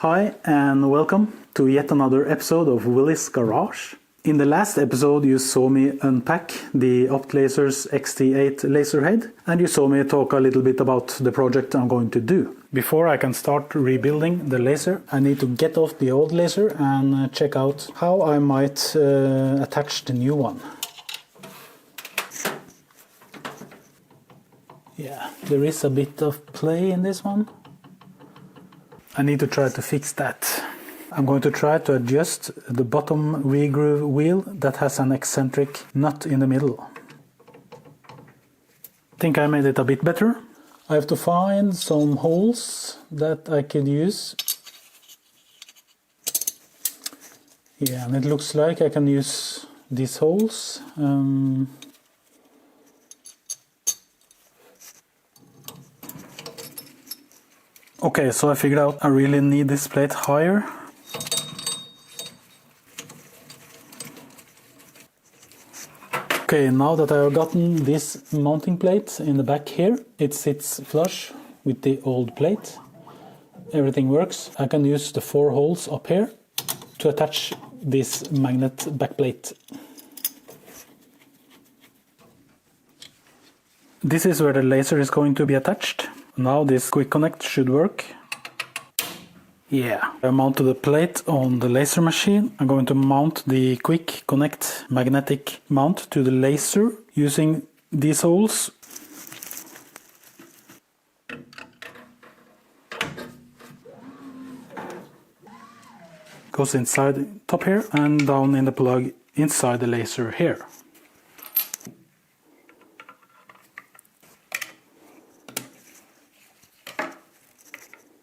Hi and welcome to yet another episode of Willie's Garage. In the last episode you saw me unpack the Opt Lasers XT8 laser head and you saw me talk a little bit about the project I'm going to do. Before I can start rebuilding the laser, I need to get off the old laser and check out how I might attach the new one. Yeah, there is a bit of play in this one. I need to try to fix that. I'm going to try to adjust the bottom regroove wheel that has an eccentric nut in the middle. I think I made it a bit better. I have to find some holes that I could use. Yeah, and it looks like I can use these holes. Okay, so I figured out I really need this plate higher. Okay, now that I have gotten this mounting plate in the back here, it sits flush with the old plate. Everything works. I can use the 4 holes up here to attach this magnet backplate. This is where the laser is going to be attached. Now this quick connect should work. Yeah, I mounted the plate on the laser machine. I'm going to mount the quick connect magnetic mount to the laser using these holes. Goes inside the top here and down in the plug inside the laser here.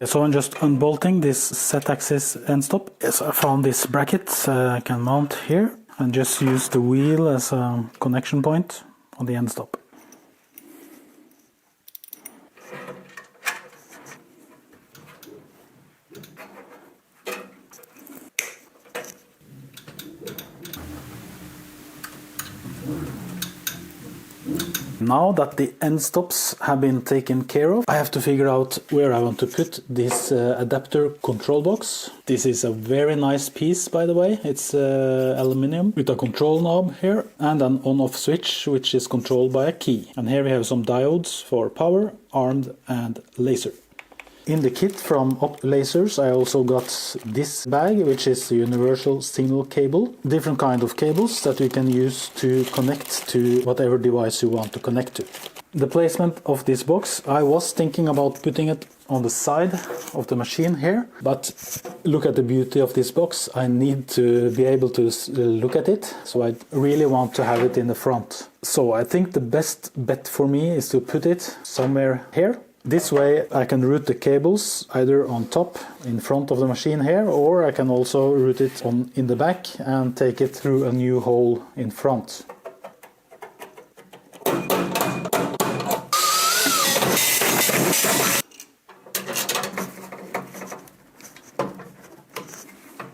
So I'm just unbolting this Z-axis end stop. Yes, I found this bracket I can mount here and just use the wheel as a connection point on the end stop. Now that the end stops have been taken care of, I have to figure out where I want to put this adapter control box. This is a very nice piece, by the way. It's aluminium with a control knob here and an on-off switch which is controlled by a key. And here we have some diodes for power, armed and laser. In the kit from Opt Lasers I also got this bag, which is the universal signal cable. Different kind of cables that you can use to connect to whatever device you want to connect to. The placement of this box, I was thinking about putting it on the side of the machine here, but look at the beauty of this box. I need to be able to look at it, so I really want to have it in the front. So I think the best bet for me is to put it somewhere here. This way I can route the cables either on top in front of the machine here, or I can also route it in the back and take it through a new hole in front.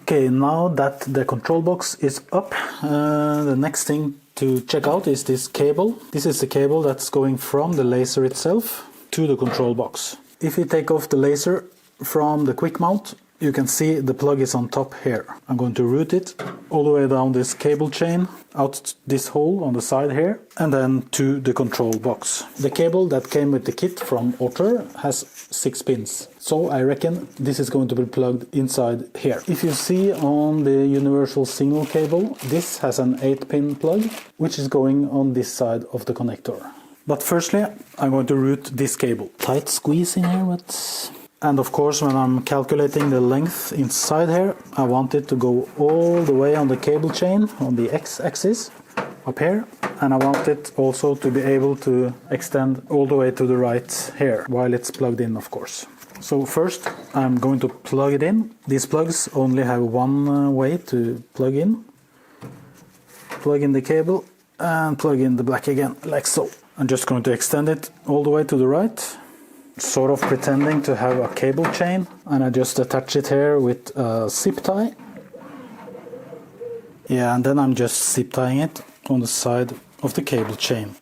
Okay, now that the control box is up, the next thing to check out is this cable. This is the cable that's going from the laser itself to the control box. If you take off the laser from the quick mount, you can see the plug is on top here. I'm going to route it all the way down this cable chain, out this hole on the side here, and then to the control box. The cable that came with the kit from Ortur has 6 pins. So I reckon this is going to be plugged inside here. If you see on the universal signal cable, this has an 8-pin plug, which is going on this side of the connector. But firstly, I'm going to route this cable. Tight squeeze in here, but... And of course, when I'm calculating the length inside here, I want it to go all the way on the cable chain, on the X-axis, up here. And I want it also to be able to extend all the way to the right here, while it's plugged in, of course. So first, I'm going to plug it in. These plugs only have one way to plug in. Plug in the cable and plug in the black again, like so. I'm just going to extend it all the way to the right, sort of pretending to have a cable chain, and I just attach it here with a zip tie. Yeah, and then I'm just zip tying it on the side of the cable chain.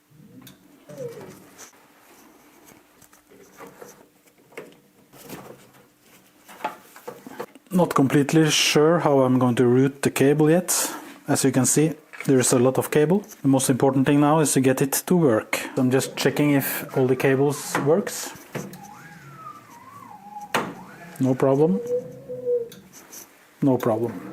Not completely sure how I'm going to route the cable yet. As you can see, there's a lot of cable. The most important thing now is to get it to work. I'm just checking if all the cables works. No problem. No problem.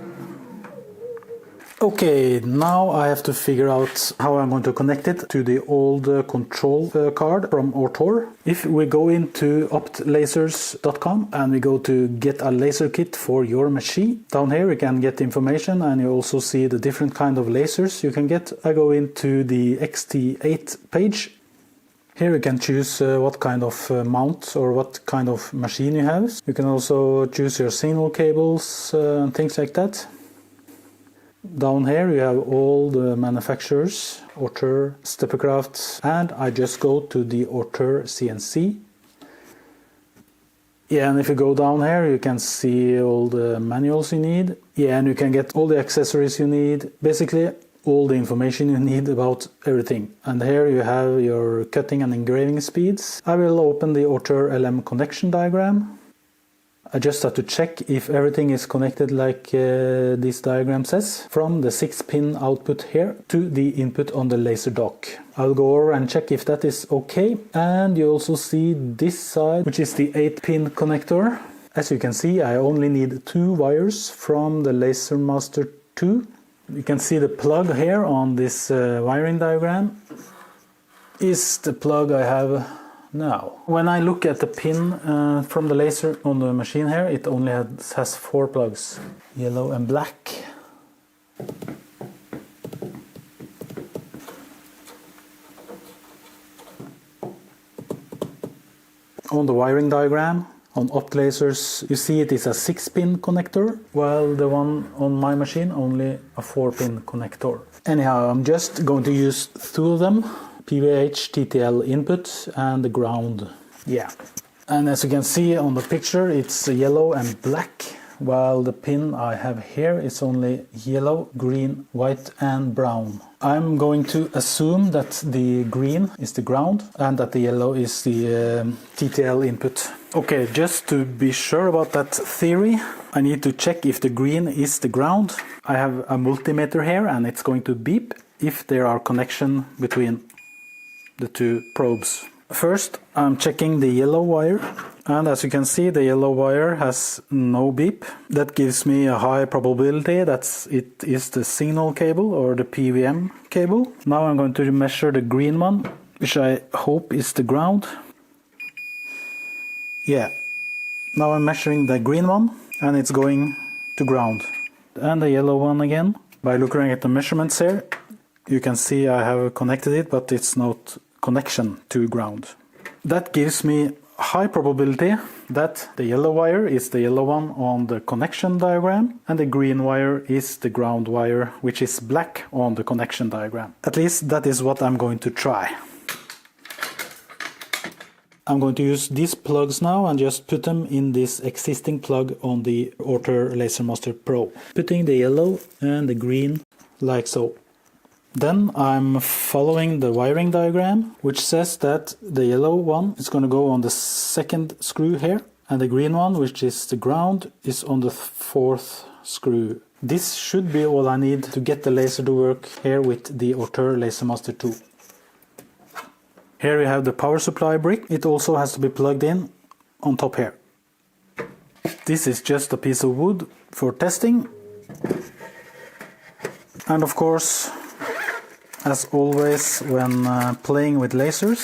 Okay, now I have to figure out how I'm going to connect it to the old control card from Ortur. If we go into optlasers.com and we go to get a laser kit for your machine, down here you can get information and you also see the different kind of lasers you can get. I go into the XT8 page. Here you can choose what kind of mount or what kind of machine you have. You can also choose your signal cables and things like that. Down here you have all the manufacturers, Ortur, Steppercraft, and I just go to the Ortur CNC. Yeah, and if you go down here you can see all the manuals you need. Yeah, and you can get all the accessories you need, basically all the information you need about everything. And here you have your cutting and engraving speeds. I will open the Ortur LM connection diagram. I just have to check if everything is connected like this diagram says, from the 6-pin output here to the input on the LaserDock. I'll go over and check if that is okay. And you also see this side, which is the 8-pin connector. As you can see, I only need 2 wires from the Laser Master 2. You can see the plug here on this wiring diagram is the plug I have now. When I look at the pin from the laser on the machine here, it only has 4 plugs, yellow and black. On the wiring diagram on Opt Lasers, you see it is a 6-pin connector, while the one on my machine only a 4-pin connector. Anyhow, I'm just going to use 2 of them. PVH, TTL input and the ground. Yeah. And as you can see on the picture, it's yellow and black, while the pin I have here is only yellow, green, white and brown. I'm going to assume that the green is the ground and that the yellow is the TTL input. Okay, just to be sure about that theory, I need to check if the green is the ground. I have a multimeter here and it's going to beep if there are connection between the 2 probes. First, I'm checking the yellow wire, and as you can see, the yellow wire has no beep. That gives me a high probability that it is the signal cable or the PWM cable. Now I'm going to measure the green one, which I hope is the ground. Yeah, now I'm measuring the green one, and it's going to ground. And the yellow one again. By looking at the measurements here, you can see I have connected it, but it's not connection to ground. That gives me high probability that the yellow wire is the yellow one on the connection diagram and the green wire is the ground wire, which is black on the connection diagram. At least that is what I'm going to try. I'm going to use these plugs now and just put them in this existing plug on the Ortur Laser Master Pro. Putting the yellow and the green like so. Then I'm following the wiring diagram, which says that the yellow one is going to go on the 2nd screw here, and the green one, which is the ground, is on the 4th screw. This should be all I need to get the laser to work here with the Ortur Laser Master 2. Here we have the power supply brick. It also has to be plugged in on top here. This is just a piece of wood for testing. And of course, as always when playing with lasers,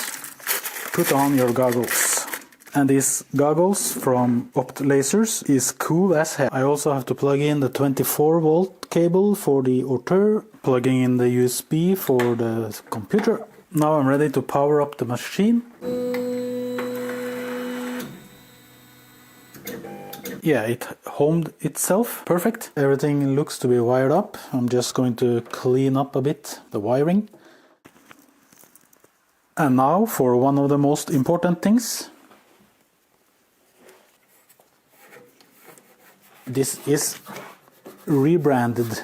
put on your goggles. And these goggles from Opt Lasers is cool as hell. I also have to plug in the 24-volt cable for the Ortur, plugging in the USB for the computer. Now I'm ready to power up the machine. Yeah, it homed itself. Perfect. Everything looks to be wired up. I'm just going to clean up a bit the wiring. And now for one of the most important things. This is rebranded.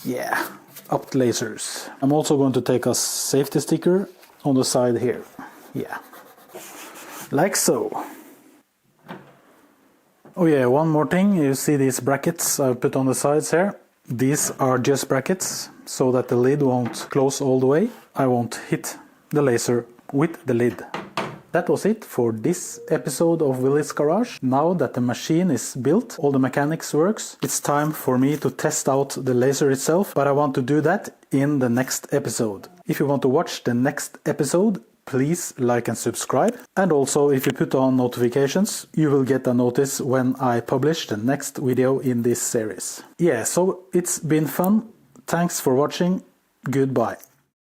Yeah, Opt Lasers. I'm also going to take a safety sticker on the side here. Yeah, like so. Oh yeah, one more thing, you see these brackets I've put on the sides here. These are just brackets so that the lid won't close all the way. I won't hit the laser with the lid. That was it for this episode of Willys Garage. Now that the machine is built, all the mechanics works, it's time for me to test out the laser itself, but I want to do that in the next episode. If you want to watch the next episode, please like and subscribe. And also, if you put on notifications, you will get a notice when I publish the next video in this series. Yeah, so it's been fun. Thanks for watching. Goodbye.